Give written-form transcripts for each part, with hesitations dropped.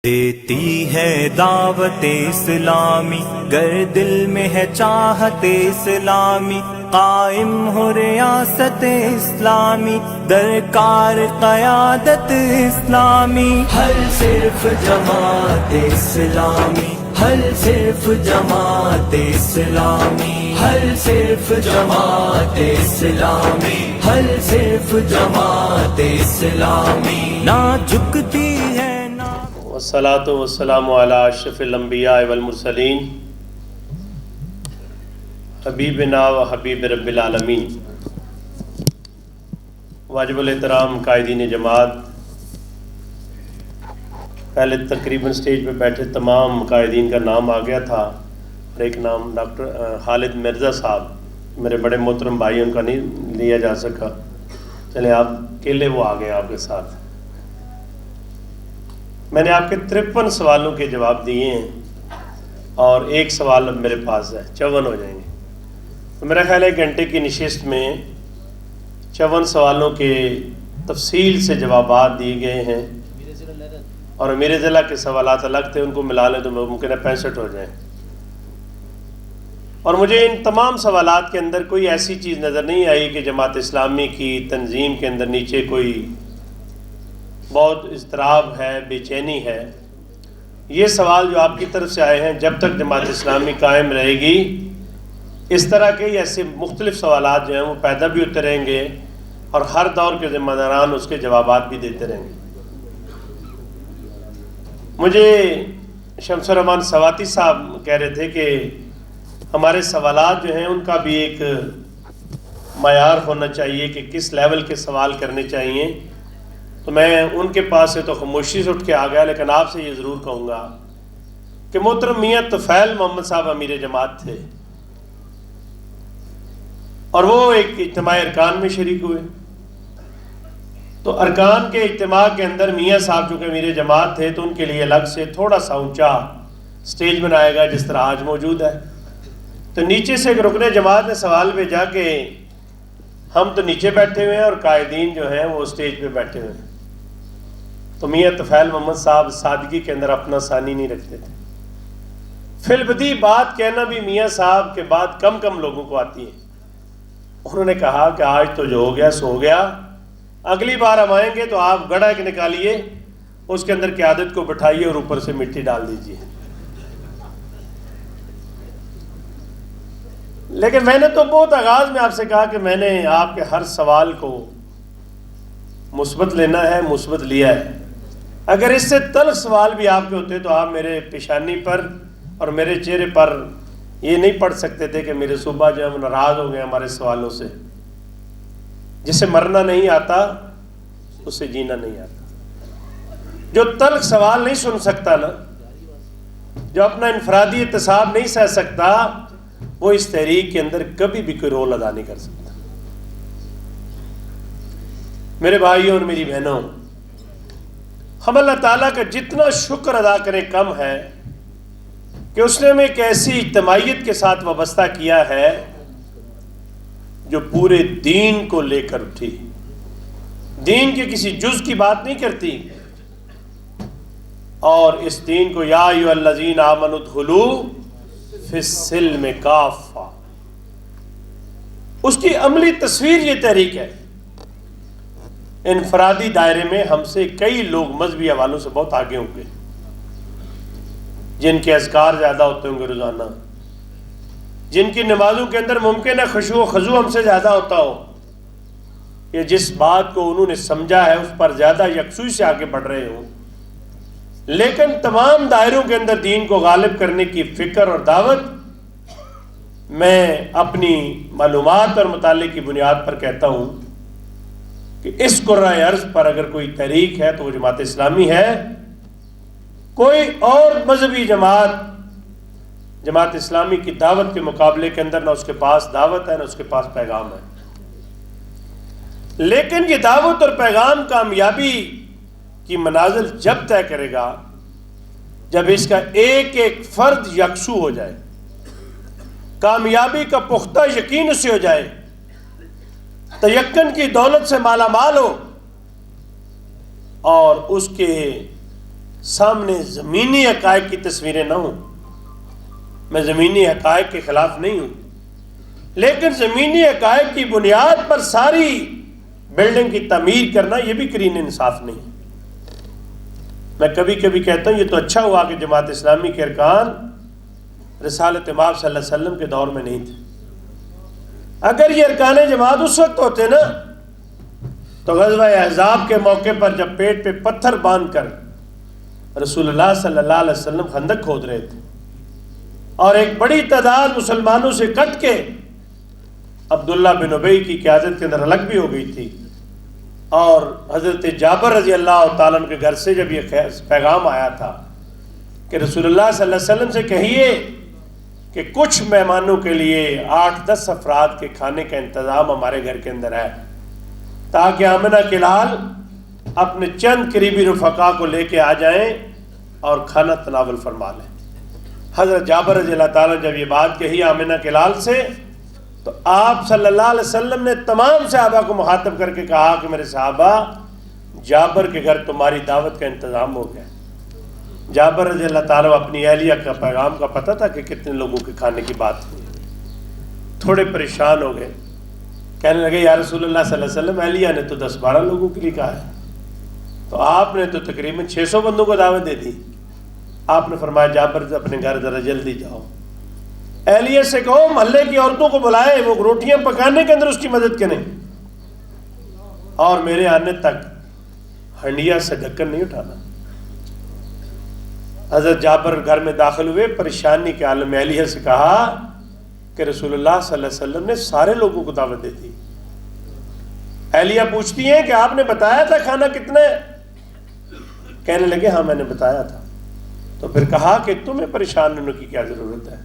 دیتی ہے دعوت اسلامی گر دل میں ہے چاہت اسلامی، قائم ہو ریاست اسلامی درکار قیادت اسلامی، حل صرف جماعت اسلامی، حل صرف جماعت اسلامی، حل صرف جماعت اسلامی، حل صرف جماعت اسلامی، نہ جھکتی ہے والصلاة والسلام علی اشرف الانبیاء والمرسلین حبیبنا و حبیب رب العالمین۔ واجب الاحترام قائدین جماعت، پہلے تقریباً سٹیج پہ بیٹھے تمام قائدین کا نام آ گیا تھا، اور ایک نام ڈاکٹر خالد مرزا صاحب میرے بڑے محترم بھائی، ان کا نہیں لیا جا سکا، چلیں آپ اکیلے وہ آ گئے آپ کے ساتھ۔ میں نے آپ کے 53 سوالوں کے جواب دیے ہیں، اور ایک سوال اب میرے پاس ہے، 54 ہو جائیں گے، تو میرا خیال ہے 1 گھنٹے کی نشست میں 54 سوالوں کے تفصیل سے جوابات دیے گئے ہیں، اور امیر ضلع کے سوالات الگ تھے، ان کو ملا لیں تو ممکن ہے 65 ہو جائیں۔ اور مجھے ان تمام سوالات کے اندر کوئی ایسی چیز نظر نہیں آئی کہ جماعت اسلامی کی تنظیم کے اندر نیچے کوئی بہت اضطراب ہے، بے چینی ہے۔ یہ سوال جو آپ کی طرف سے آئے ہیں، جب تک جماعت اسلامی قائم رہے گی، اس طرح کے ایسے مختلف سوالات جو ہیں وہ پیدا بھی ہوتے رہیں گے، اور ہر دور کے ذمہ داران اس کے جوابات بھی دیتے رہیں گے۔ مجھے شمس الرحمان سواتی صاحب کہہ رہے تھے کہ ہمارے سوالات جو ہیں ان کا بھی ایک معیار ہونا چاہیے کہ کس لیول کے سوال کرنے چاہیے، تو میں ان کے پاس سے تو خاموشی سے اٹھ کے آ گیا، لیکن آپ سے یہ ضرور کہوں گا کہ محترم میاں طفیل محمد صاحب امیر جماعت تھے، اور وہ ایک اجتماع ارکان میں شریک ہوئے، تو ارکان کے اجتماع کے اندر میاں صاحب چونکہ امیر جماعت تھے تو ان کے لیے الگ سے تھوڑا سا اونچا سٹیج بنایا گیا جس طرح آج موجود ہے، تو نیچے سے ایک رکن جماعت نے سوال بھیجا کہ ہم تو نیچے بیٹھے ہوئے ہیں اور قائدین جو ہیں وہ سٹیج پہ بیٹھے ہوئے ہیں، تو میاں طفیل محمد صاحب سادگی کے اندر اپنا ثانی نہیں رکھتے تھے۔ فی البدیہہ بات کہنا بھی میاں صاحب کے بعد کم لوگوں کو آتی ہے۔ انہوں نے کہا کہ آج تو جو ہو گیا سو ہو گیا، اگلی بار ہم آئیں گے تو آپ گڑھا ایک نکالیے، اس کے اندر قیادت کو بٹھائیے اور اوپر سے مٹی ڈال دیجیے۔ لیکن میں نے تو بہت آغاز میں آپ سے کہا کہ میں نے آپ کے ہر سوال کو مثبت لینا ہے، مثبت لیا ہے۔ اگر اس سے تلخ سوال بھی آپ کے ہوتے تو آپ میرے پیشانی پر اور میرے چہرے پر یہ نہیں پڑھ سکتے تھے کہ میرے صوبہ جو ہے وہ ناراض ہو گئے ہمارے سوالوں سے۔ جسے مرنا نہیں آتا اسے جینا نہیں آتا۔ جو تلخ سوال نہیں سن سکتا نا، جو اپنا انفرادی احتساب نہیں سہ سکتا، وہ اس تحریک کے اندر کبھی بھی کوئی رول ادا نہیں کر سکتا۔ میرے بھائیوں اور میری بہنوں، ہم اللہ تعالیٰ کا جتنا شکر ادا کریں کم ہے کہ اس نے ہمیں ایک ایسی اجتماعیت کے ساتھ وابستہ کیا ہے جو پورے دین کو لے کر اٹھی، دین کے کسی جز کی بات نہیں کرتی، اور اس دین کو یا ایھا الذین آمنوا ادخلوا فی السلم کافہ، اس کی عملی تصویر یہ تحریک ہے۔ انفرادی دائرے میں ہم سے کئی لوگ مذہبی حوالوں سے بہت آگے ہوں گے، جن کے اذکار زیادہ ہوتے ہوں گے روزانہ، جن کی نمازوں کے اندر ممکن ہے خشوع و خضوع ہم سے زیادہ ہوتا ہو، یا جس بات کو انہوں نے سمجھا ہے اس پر زیادہ یکسوئی سے آگے بڑھ رہے ہوں، لیکن تمام دائروں کے اندر دین کو غالب کرنے کی فکر اور دعوت میں اپنی معلومات اور مطالعے کی بنیاد پر کہتا ہوں کہ اس کرۂ ارض پر اگر کوئی تحریک ہے تو وہ جماعت اسلامی ہے۔ کوئی اور مذہبی جماعت اسلامی کی دعوت کے مقابلے کے اندر نہ اس کے پاس دعوت ہے نہ اس کے پاس پیغام ہے، لیکن یہ دعوت اور پیغام کامیابی کی منازل جب طے کرے گا جب اس کا ایک ایک فرد یکسو ہو جائے، کامیابی کا پختہ یقین اسے ہو جائے، تیقن کی دولت سے مالا مال ہو، اور اس کے سامنے زمینی حقائق کی تصویریں نہ ہوں. میں زمینی حقائق کے خلاف نہیں ہوں، لیکن زمینی حقائق کی بنیاد پر ساری بلڈنگ کی تعمیر کرنا یہ بھی کرین انصاف نہیں. میں کبھی کبھی کہتا ہوں یہ تو اچھا ہوا کہ جماعت اسلامی کے ارکان رسالت امام صلی اللہ علیہ وسلم کے دور میں نہیں تھے. اگر یہ ارکان جماعت اس وقت ہوتے نا تو غزوہ احزاب کے موقع پر جب پیٹ پہ پتھر باندھ کر رسول اللہ صلی اللہ علیہ وسلم خندق کھود رہے تھے اور ایک بڑی تعداد مسلمانوں سے کٹ کے عبداللہ بن ابی کی قیادت کے اندر الگ بھی ہو گئی تھی، اور حضرت جابر رضی اللہ تعالیٰ عنہ کے گھر سے جب یہ پیغام آیا تھا کہ رسول اللہ صلی اللہ علیہ وسلم سے کہیے کہ کچھ مہمانوں کے لیے 8-10 افراد کے کھانے کا انتظام ہمارے گھر کے اندر ہے، تاکہ آمنہ کے لال اپنے چند قریبی رفقا کو لے کے آ جائیں اور کھانا تناول فرما لیں. حضرت جابر رضی اللہ تعالیٰ جب یہ بات کہی آمنہ کے لال سے تو آپ صلی اللہ علیہ وسلم نے تمام صحابہ کو مخاطب کر کے کہا کہ میرے صحابہ، جابر کے گھر تمہاری دعوت کا انتظام ہو گیا. جابر رضی اللہ تعالیٰ اپنی اہلیہ کا پیغام کا پتہ تھا کہ کتنے لوگوں کے کھانے کی بات ہوئی. تھوڑے پریشان ہو گئے، کہنے لگے یا رسول اللہ صلی اللہ علیہ وسلم اہلیہ نے تو 10-12 لوگوں کے لیے کہا ہے، تو آپ نے تو تقریباً 600 بندوں کو دعوت دے دی. آپ نے فرمایا جابر اپنے گھر ذرا جلدی جاؤ، اہلیہ سے کہو محلے کی عورتوں کو بلائے، وہ روٹیاں پکانے کے اندر اس کی مدد کریں، اور میرے آنے تک ہنڈیا سے ڈھکن نہیں اٹھانا. حضرت جابر گھر میں داخل ہوئے، پریشانی کے عالم میں اہلیہ سے کہا کہ رسول اللہ صلی اللہ علیہ وسلم نے سارے لوگوں کو دعوت دے دی. اہلیہ پوچھتی ہیں کہ آپ نے بتایا تھا کھانا کتنا ہے؟ کہنے لگے ہاں میں نے بتایا تھا. تو پھر کہا کہ تمہیں پریشان ہونے کی کیا ضرورت ہے،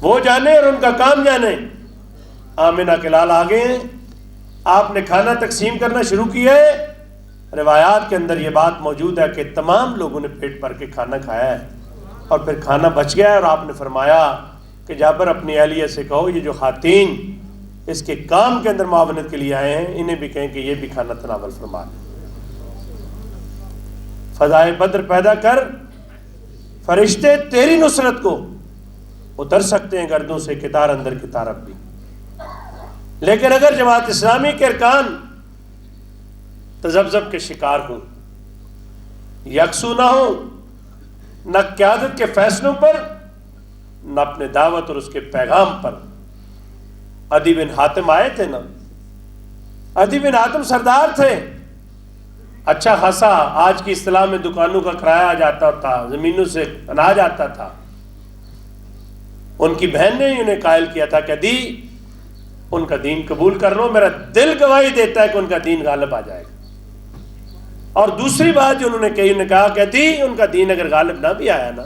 وہ جانے اور ان کا کام جانے. آمنہ کے لال آگے ہیں، آپ نے کھانا تقسیم کرنا شروع کیا ہے. روایات کے اندر یہ بات موجود ہے کہ تمام لوگوں نے پیٹ بھر کے کھانا کھایا ہے اور پھر کھانا بچ گیا ہے، اور آپ نے فرمایا کہ جابر اپنی اہلیہ سے کہو یہ جو خواتین اس کے کام کے اندر معاونت کے لیے آئے ہیں انہیں بھی کہیں کہ یہ بھی کھانا تناول فرما لیں. فضائے بدر پیدا کر، فرشتے تیری نصرت کو اتر سکتے ہیں گردوں سے کتار اندر کتار اب بھی، لیکن اگر جماعت اسلامی کے ارکان تذبذب کے شکار ہوں، یکسو نہ ہوں، نہ قیادت کے فیصلوں پر، نہ اپنے دعوت اور اس کے پیغام پر. عدی بن حاتم آئے تھے نا، عدی بن حاتم سردار تھے، اچھا خاصا آج کی اصطلاح میں دکانوں کا کرایہ جاتا تھا، زمینوں سے اناج آتا تھا. ان کی بہن نے انہیں قائل کیا تھا کہ عدی ان کا دین قبول کر لو، میرا دل گواہی دیتا ہے کہ ان کا دین غالب آ جائے گا. اور دوسری بات جو انہوں نے کہی، انہوں نے کہا کہ عدی ان کا دین اگر غالب نہ بھی آیا نا،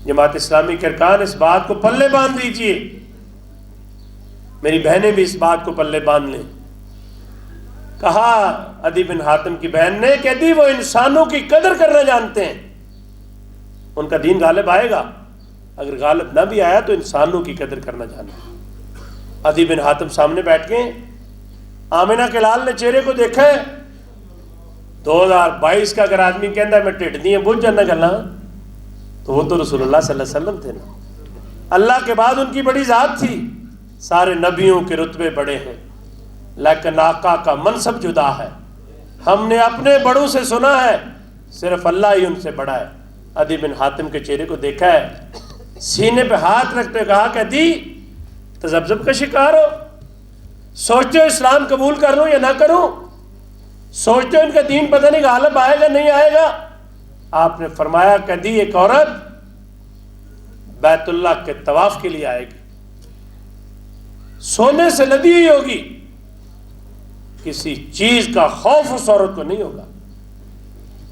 جماعت اسلامی کے ارکان اس بات کو پلے باندھ دیجئے، میری بہنیں بھی اس بات کو پلے باندھ لیں. کہا عدی بن حاتم کی بہن نے کہ عدی وہ انسانوں کی قدر کرنا جانتے ہیں، ان کا دین غالب آئے گا، اگر غالب نہ بھی آیا تو انسانوں کی قدر کرنا جانتے ہیں. عدی بن حاتم سامنے بیٹھ کے آمنہ کے لال نے چہرے کو دیکھا ہے. 2022 کا اگر آدمی کہتا ہے میں ٹھٹ دی ہیں بجھ جانا گلا، تو وہ تو رسول اللہ صلی اللہ علیہ وسلم تھے نا. اللہ کے بعد ان کی بڑی ذات تھی، سارے نبیوں کے رتبے بڑے ہیں، لیکن آقا کا منصب جدا ہے. ہم نے اپنے بڑوں سے سنا ہے، صرف اللہ ہی ان سے بڑا ہے. عدی بن حاتم کے چہرے کو دیکھا ہے، سینے پہ ہاتھ رکھتے کہا کہ عدی تذبذب کا شکار ہو، سوچتے ہو اسلام قبول کر لوں یا نہ کروں، سوچتے ہو ان کا دین پتہ نہیں غالب آئے گا نہیں آئے گا. آپ نے فرمایا کہ عدی ایک عورت بیت اللہ کے طواف کے لیے آئے گی، سونے سے لدی ہوئی ہوگی، کسی چیز کا خوف اس عورت کو نہیں ہوگا.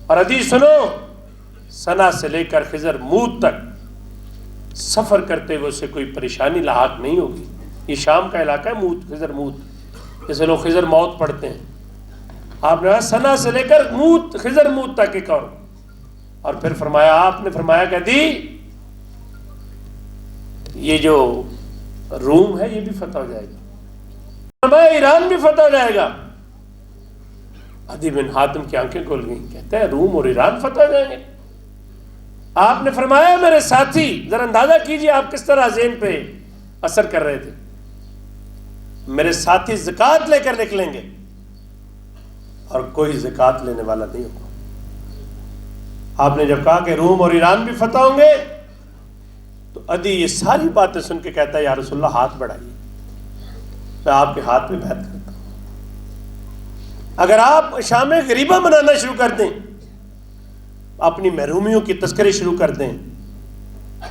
اور عدی سنو، سنا سے لے کر خضر موت تک سفر کرتے ہوئے اسے کوئی پریشانی لاحق نہیں ہوگی. یہ شام کا علاقہ ہے، موت خضر موت، جیسے لوگ خضر موت پڑھتے ہیں. آپ نے کہا سنا سے لے کر موت خضر موت تک ایک اور پھر فرمایا، آپ نے فرمایا کہ دی یہ جو روم ہے یہ بھی فتح ہو جائے گا، ایران بھی فتح ہو جائے گا. عدی بن حاتم کی آنکھیں کھل گئیں. کہتا ہے روم اور ایران فتح ہو جائیں گے. آپ نے فرمایا میرے ساتھی ذرا اندازہ کیجئے آپ کس طرح ذہن پہ اثر کر رہے تھے. میرے ساتھی زکوٰۃ لے کر نکلیں گے اور کوئی زکوٰۃ لینے والا نہیں ہوگا. آپ نے جب کہا کہ روم اور ایران بھی فتح ہوں گے تو عدی یہ ساری باتیں سن کے کہتا ہے یا رسول اللہ ہاتھ بڑھائیے، میں آپ کے ہاتھ میں بیعت کرتا ہوں. اگر آپ شام غریبہ منانا شروع کر دیں، اپنی محرومیوں کی تذکرے شروع کر دیں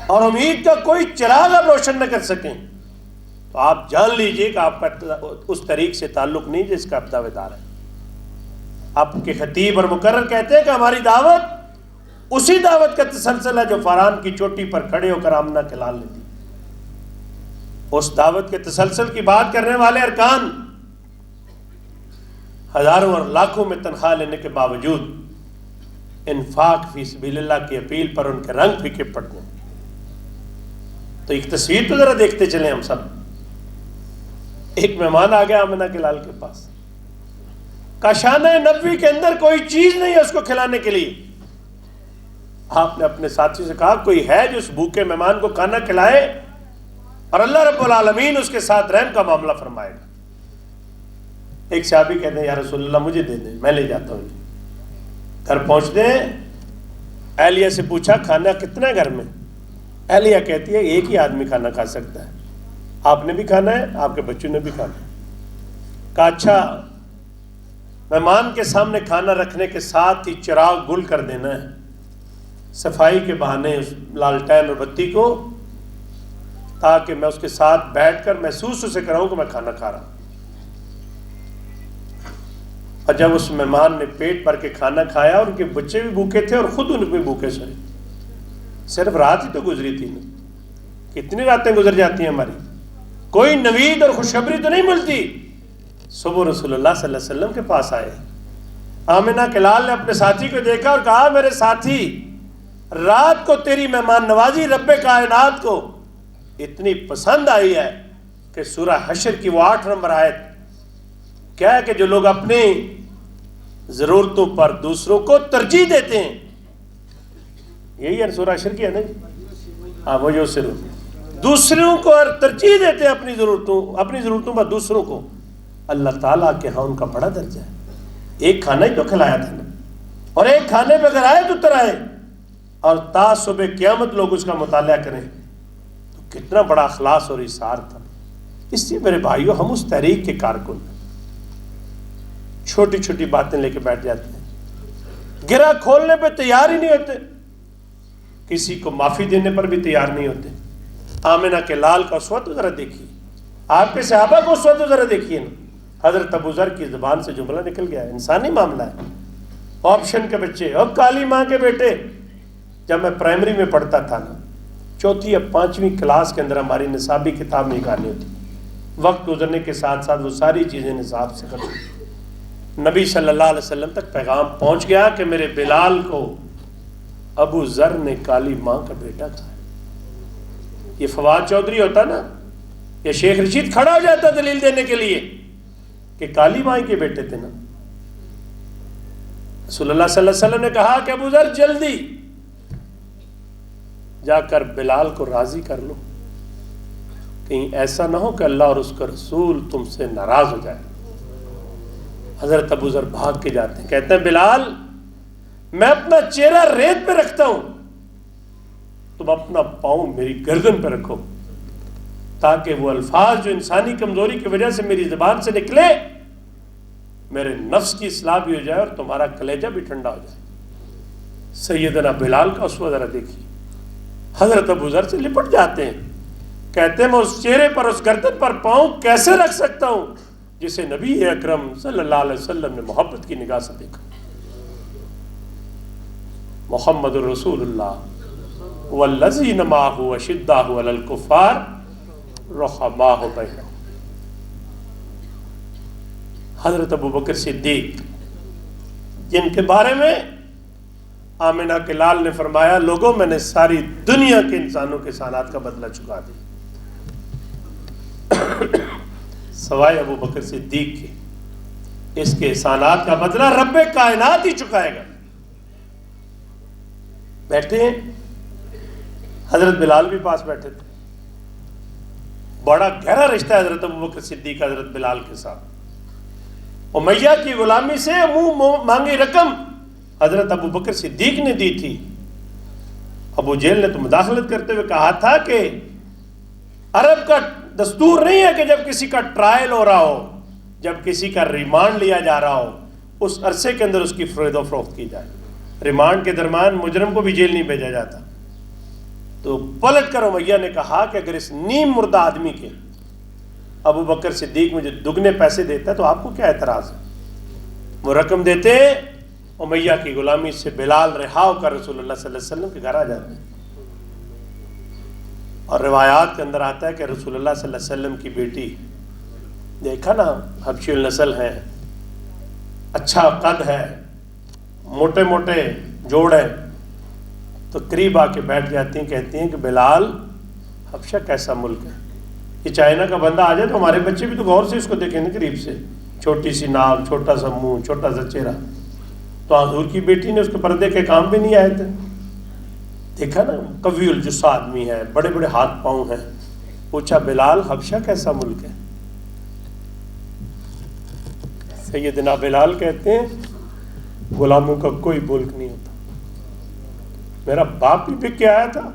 اور امید کا کوئی چراغ آپ روشن نہ کر سکیں تو آپ جان لیجئے کہ آپ کا اس طریق سے تعلق نہیں جس کا آپ دعوے دار ہے. آپ کے خطیب اور مقرر کہتے ہیں کہ ہماری دعوت اسی دعوت کا تسلسل ہے جو فاران کی چوٹی پر کھڑے ہو کر آمنہ کے لال نے دی. اس دعوت کے تسلسل کی بات کرنے والے ارکان ہزاروں اور لاکھوں میں تنخواہ لینے کے باوجود انفاق فی سبیل اللہ کی اپیل پر ان کے رنگ پھیکے پڑتے ہیں. تو ایک تصویر تو ذرا دیکھتے چلیں ہم سب. ایک مہمان آ گیا آمنہ کے لال کے پاس، کاشانہ نبوی کے اندر کوئی چیز نہیں ہے اس کو کھلانے کے لیے. آپ نے اپنے ساتھی سے کہا کوئی ہے جو اس بھوکے مہمان کو کھانا کھلائے اور اللہ رب العالمین اس کے ساتھ رحم کا معاملہ فرمائے گا. ایک صحابی کہتے ہیں یا رسول اللہ مجھے دے دیں، میں لے جاتا ہوں. گھر پہنچتے ہیں، اہلیہ سے پوچھا کھانا کتنا ہے گھر میں؟ اہلیہ کہتی ہے ایک ہی آدمی کھانا کھا سکتا ہے، آپ نے بھی کھانا ہے آپ کے بچوں نے بھی کھانا ہے. کہا اچھا، مہمان کے سامنے کھانا رکھنے کے ساتھ ہی چراغ گل کر دینا ہے، صفائی کے بہانے اس لالٹین اور بتی کو، تاکہ میں اس کے ساتھ بیٹھ کر محسوس اسے کراؤں کہ میں کھانا کھا رہا ہوں. اور جب اس مہمان نے پیٹ بھر کے کھانا کھایا، ان کے بچے بھی بھوکے تھے اور خود ان بھی بھوکے سوئے. صرف رات ہی تو گزری تھی نا، کتنی راتیں گزر جاتی ہیں ہماری، کوئی نوید اور خوشخبری تو نہیں ملتی. صبح رسول اللہ صلی اللہ علیہ وسلم کے پاس آئے. آمنہ کے لال نے اپنے ساتھی کو دیکھا اور کہا میرے ساتھی، رات کو تیری مہمان نوازی رب کائنات کو اتنی پسند آئی ہے کہ سورہ حشر کی وہ 8 نمبر آیت کیا ہے کہ جو لوگ اپنی ضرورتوں پر دوسروں کو ترجیح دیتے ہیں، یہی ہے سورہ حشر کی ہے نا. ہاں وہ جو صرف دوسروں کو ترجیح دیتے ہیں اپنی ضرورتوں پر دوسروں کو، اللہ تعالیٰ کے ہاں ان کا بڑا درجہ ہے. ایک کھانا ہی تو کھلایا تھا نا، اور ایک کھانے پہ اگر آئے تو اتر آئے اور تا صبح قیامت لوگ اس کا مطالعہ کریں تو کتنا بڑا اخلاص اور اثار تھا. اس لیے میرے بھائیوں ہم اس تحریک کے کارکن ہیں. چھوٹی چھوٹی باتیں لے کے بیٹھ جاتے ہیں، گرہ کھولنے پہ تیار ہی نہیں ہوتے، کسی کو معافی دینے پر بھی تیار نہیں ہوتے. آمنہ کے لال کا اسوہ تو ذرا دیکھیے، آپ کے صحابہ کو اسوہ تو ذرا دیکھیے نا. حضرت ابو ذر کی زبان سے جملہ نکل گیا ہے، انسانی معاملہ ہے. آپشن کے بچے اور کالی ماں کے بیٹے. جب میں پرائمری میں پڑھتا تھا نا، 4 یا 5ویں کلاس کے اندر ہماری نصابی کتاب نکالنی ہوتی، وقت گزرنے کے ساتھ ساتھ وہ ساری چیزیں نصاب سے ختم. نبی صلی اللہ علیہ وسلم تک پیغام پہنچ گیا کہ میرے بلال کو ابو ذر نے کالی ماں کا بیٹا کہا. یہ فواد چودھری ہوتا نا یا شیخ رشید کھڑا ہو جاتا دلیل دینے کے لیے کہ کالی ماں کے بیٹے تھے نا. رسول اللہ صلی اللہ علیہ وسلم نے کہا کہ ابو ذر جلدی جا کر بلال کو راضی کر لو، کہیں ایسا نہ ہو کہ اللہ اور اس کا رسول تم سے ناراض ہو جائے. حضرت ابو ذر بھاگ کے جاتے ہیں، کہتے ہیں بلال میں اپنا چہرہ ریت پہ رکھتا ہوں، تم اپنا پاؤں میری گردن پہ رکھو تاکہ وہ الفاظ جو انسانی کمزوری کی وجہ سے میری زبان سے نکلے میرے نفس کی اصلاح بھی ہو جائے اور تمہارا کلیجہ بھی ٹھنڈا ہو جائے. سیدنا بلال کا اسوہ ذرا دیکھیے، حضرت ابو ذر سے لپٹ جاتے ہیں، کہتے ہیں میں اس چہرے پر اس گردن پر پاؤں کیسے رکھ سکتا ہوں جسے نبی اکرم صلی اللہ علیہ وسلم نے محبت کی نگاہ سے دیکھا. محمد رسول اللہ والذین معہ اشداء علی الکفار رحماء بینہم. حضرت ابو بکر صدیق جن کے بارے میں آمنہ کے لال نے فرمایا لوگوں میں نے ساری دنیا کے انسانوں کے سانات کا بدلہ چکا دیا سوائے ابو بکر صدیق کے. اس کے احسانات کا بدلہ رب کائنات ہی چکائے گا. بیٹھے ہیں, حضرت بلال بھی پاس بیٹھے تھے. بڑا گہرا رشتہ ہے حضرت ابوبکر صدیق حضرت بلال کے ساتھ. امیہ کی غلامی سے منہ مانگی رقم حضرت ابوبکر صدیق نے دی تھی. ابو جہل نے تو مداخلت کرتے ہوئے کہا تھا کہ عرب کا دستور نہیں ہے کہ جب کسی کا ٹرائل ہو رہا ہو, جب کسی کا ریمانڈ لیا جا رہا ہو, اس عرصے کے اندر اس کی خرید و فروخت کی جائے. ریمانڈ کے درمیان مجرم کو بھی جیل نہیں بھیجا جاتا. تو پلٹ کر امیہ نے کہا کہ اگر اس نیم مردہ آدمی کے ابو بکر صدیق مجھے دگنے پیسے دیتا ہے تو آپ کو کیا اعتراض ہے. وہ رقم دیتے, امیہ کی غلامی سے بلال رہا ہو کر رسول اللہ صلی اللہ علیہ وسلم کے گھر آ جاتے ہیں. اور روایات کے اندر آتا ہے کہ رسول اللہ صلی اللہ علیہ وسلم کی بیٹی, دیکھا نا حبشی النسل ہے, اچھا قد ہے, موٹے موٹے جوڑ ہے, تو قریب آ کے بیٹھ جاتی ہیں, کہتی ہیں کہ بلال حبشہ کیسا ملک ہے, یہ چائنا کا بندہ آ جائے تو ہمارے بچے بھی تو غور سے اس کو دیکھیں نا قریب سے, چھوٹی سی ناک, چھوٹا سا منہ, چھوٹا سا چہرہ. تو حضور کی بیٹی نے اس کے پردے کے کام بھی نہیں آئے تھے. دیکھا نا قوی الجثہ آدمی ہے, بڑے بڑے ہاتھ پاؤں ہیں. پوچھا بلال حبشہ کیسا ملک ہے. سیدنا بلال کہتے ہیں غلاموں کا کوئی ملک نہیں ہوتا. میرا باپ بھی بک کے آیا تھا,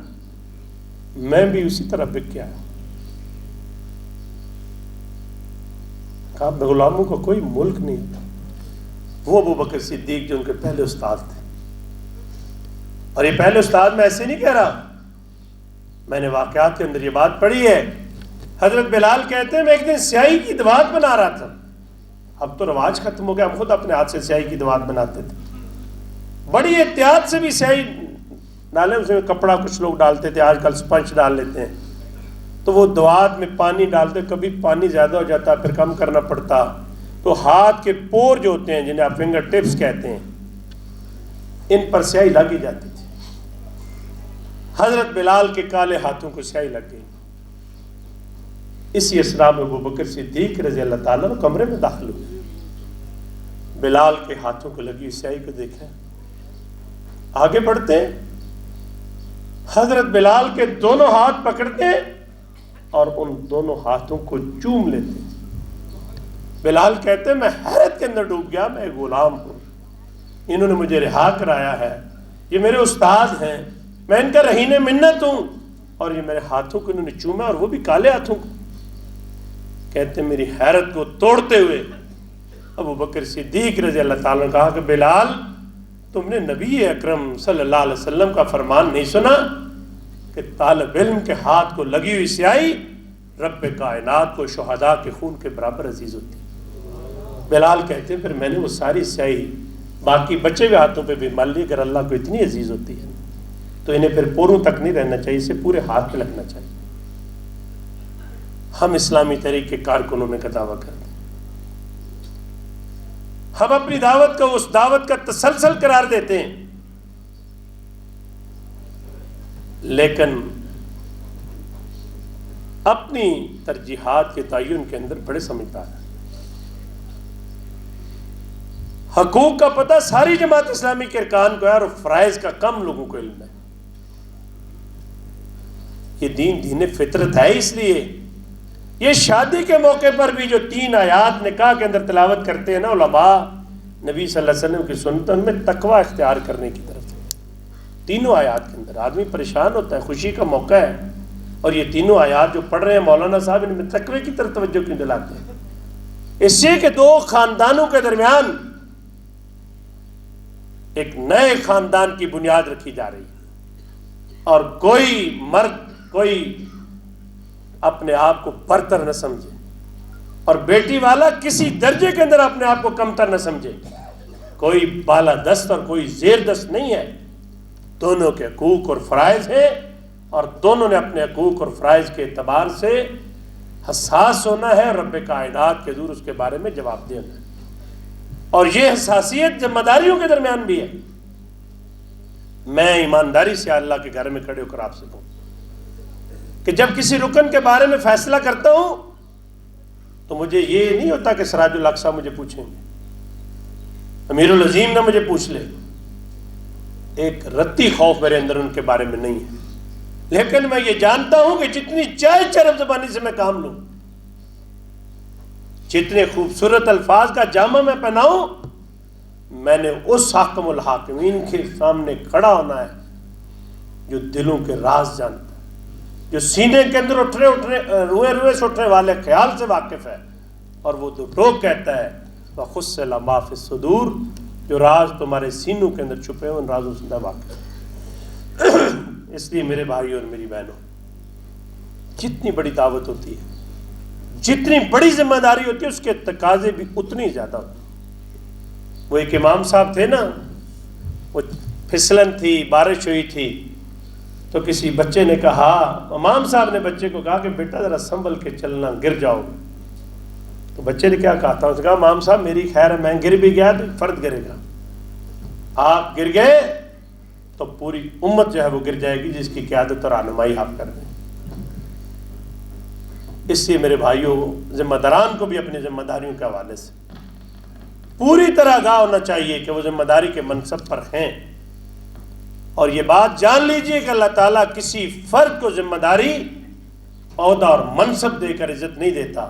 میں بھی اسی طرح بک کے آیا. کہا غلاموں کا کوئی ملک نہیں ہوتا. وہ ابو بکر صدیق جو ان کے پہلے استاد تھے, اور یہ پہلے استاد میں ایسے نہیں کہہ رہا, میں نے واقعات کے اندر یہ بات پڑھی ہے. حضرت بلال کہتے ہیں میں ایک دن سیاہی کی دوات بنا رہا تھا. اب تو رواج ختم ہو گیا, ہم خود اپنے ہاتھ سے سیاہی کی دوات بناتے تھے. بڑی احتیاط سے بھی سیاہی ڈالیں, اس میں کپڑا کچھ لوگ ڈالتے تھے, آج کل سپنج ڈال لیتے ہیں. تو وہ دوات میں پانی ڈالتے, کبھی پانی زیادہ ہو جاتا, پھر کم کرنا پڑتا. تو ہاتھ کے پور جو ہوتے ہیں, جنہیں آپ فنگر ٹپس کہتے ہیں, ان پر سیاہی لگی جاتی تھی. حضرت بلال کے کالے ہاتھوں کو سیاہی لگ گئی. اسی اسرا میں ابو بکر صدیق رضی اللہ تعالیٰ عنہ کمرے میں داخل ہوئے. بلال کے ہاتھوں کو لگی سیاہی کو دیکھا, آگے بڑھتے ہیں, حضرت بلال کے دونوں ہاتھ پکڑتے ہیں اور ان دونوں ہاتھوں کو چوم لیتے ہیں. بلال کہتے ہیں میں حیرت کے اندر ڈوب گیا, میں غلام ہوں, انہوں نے مجھے رہا کرایا ہے, یہ میرے استاد ہیں, میں ان کا رہین منت ہوں, اور یہ میرے ہاتھوں کو انہوں نے چوما, اور وہ بھی کالے ہاتھوں کو. کہتے ہیں میری حیرت کو توڑتے ہوئے ابو بکر صدیق رضی اللہ تعالیٰ نے کہا کہ بلال تم نے نبی اکرم صلی اللہ علیہ وسلم کا فرمان نہیں سنا کہ طالب علم کے ہاتھ کو لگی ہوئی سیاہی رب کائنات کو شہداء کے خون کے برابر عزیز ہوتی. بلال کہتے ہیں پھر میں نے وہ ساری سیاہی باقی بچے ہوئے ہاتھوں پہ بھی مل لی. اگر اللہ کو اتنی عزیز ہوتی ہے تو انہیں پھر پوروں تک نہیں رہنا چاہیے, اسے پورے ہاتھ پہ لگنا چاہیے. ہم اسلامی تحریک کے کارکنوں نے کا دعویٰ کرتے ہیں, ہم اپنی دعوت کو اس دعوت کا تسلسل قرار دیتے ہیں, لیکن اپنی ترجیحات کے تعین کے اندر بڑے سمجھدار ہیں. حقوق کا پتہ ساری جماعت اسلامی کے ارکان کو ہے, اور فرائض کا کم لوگوں کو علم ہے. یہ دین فطرت ہے. اس لیے یہ شادی کے موقع پر بھی جو 3 آیات نکاح کے اندر تلاوت کرتے ہیں نا علماء, نبی صلی اللہ علیہ وسلم کی سنت ان میں تقوی اختیار کرنے کی طرف. تینوں آیات کے اندر آدمی پریشان ہوتا ہے, خوشی کا موقع ہے, اور یہ تینوں آیات جو پڑھ رہے ہیں مولانا صاحب ان میں تقوی کی طرف توجہ کیوں دلاتے ہیں؟ اس سے کہ 2 خاندانوں کے درمیان ایک نئے خاندان کی بنیاد رکھی جا رہی ہے, اور کوئی مرد کوئی اپنے آپ کو برتر نہ سمجھے, اور بیٹی والا کسی درجے کے اندر اپنے آپ کو کمتر نہ سمجھے. کوئی بالا دست اور کوئی زیر دست نہیں ہے, دونوں کے حقوق اور فرائض ہیں, اور دونوں نے اپنے حقوق اور فرائض کے اعتبار سے حساس ہونا ہے, رب کائنات کے حضور اس کے بارے میں جواب دینا ہے. اور یہ حساسیت ذمہ داریوں کے درمیان بھی ہے. میں ایمانداری سے اللہ کے گھر میں کھڑے ہو کر آپ سے کہوں کہ جب کسی رکن کے بارے میں فیصلہ کرتا ہوں تو مجھے یہ نہیں ہوتا کہ سراج الاقصی مجھے پوچھیں گے, امیر العظیم نہ مجھے پوچھ لے، ایک رتی خوف میرے اندر ان کے بارے میں نہیں ہے، لیکن میں یہ جانتا ہوں کہ جتنی چاہے چرب زبانی سے میں کام لوں، جتنے خوبصورت الفاظ کا جامہ میں پہناؤں، میں نے اس حاکم الحاکمین کے سامنے کھڑا ہونا ہے جو دلوں کے راز جانتا ہے، جو سینے کے اندر روئے سے اٹھنے والے خیال سے واقف ہے، اور وہ دو ٹوک کہتا ہے وَخُسِّلَ مَا فِي الصُّدُورِ، جو راز تمہارے سینوں کے اندر چھپے ہیں ان رازوں سے واقف ہے۔ اس لیے میرے بھائی اور میری بہنوں، جتنی بڑی دعوت ہوتی ہے، جتنی بڑی ذمہ داری ہوتی ہے، اس کے تقاضے بھی اتنی زیادہ ہوتے ہیں۔ وہ ایک امام صاحب تھے نا، وہ پھسلن تھی، بارش ہوئی تھی، تو کسی بچے نے کہا، امام صاحب نے بچے کو کہا کہ بیٹا ذرا سنبھل کے چلنا، گر جاؤ۔ تو بچے نے کیا کہا تھا؟ اس نے کہا امام صاحب میری خیر ہے، میں گر بھی گیا تو فرد گرے گا، آپ گر گئے تو پوری امت جو ہے وہ گر جائے گی جس کی قیادت اور رہنمائی آپ کر دیں۔ اس لیے میرے بھائیوں، ذمہ داران کو بھی اپنی ذمہ داریوں کے حوالے سے پوری طرح آگاہ ہونا چاہیے کہ وہ ذمہ داری کے منصب پر ہیں، اور یہ بات جان لیجئے کہ اللہ تعالیٰ کسی فرد کو ذمہ داری، عہدہ اور منصب دے کر عزت نہیں دیتا،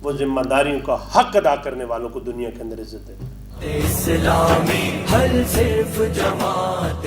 وہ ذمہ داریوں کا حق ادا کرنے والوں کو دنیا کے اندر عزت دیتا ہے۔ اسلامی حل صرف جماعت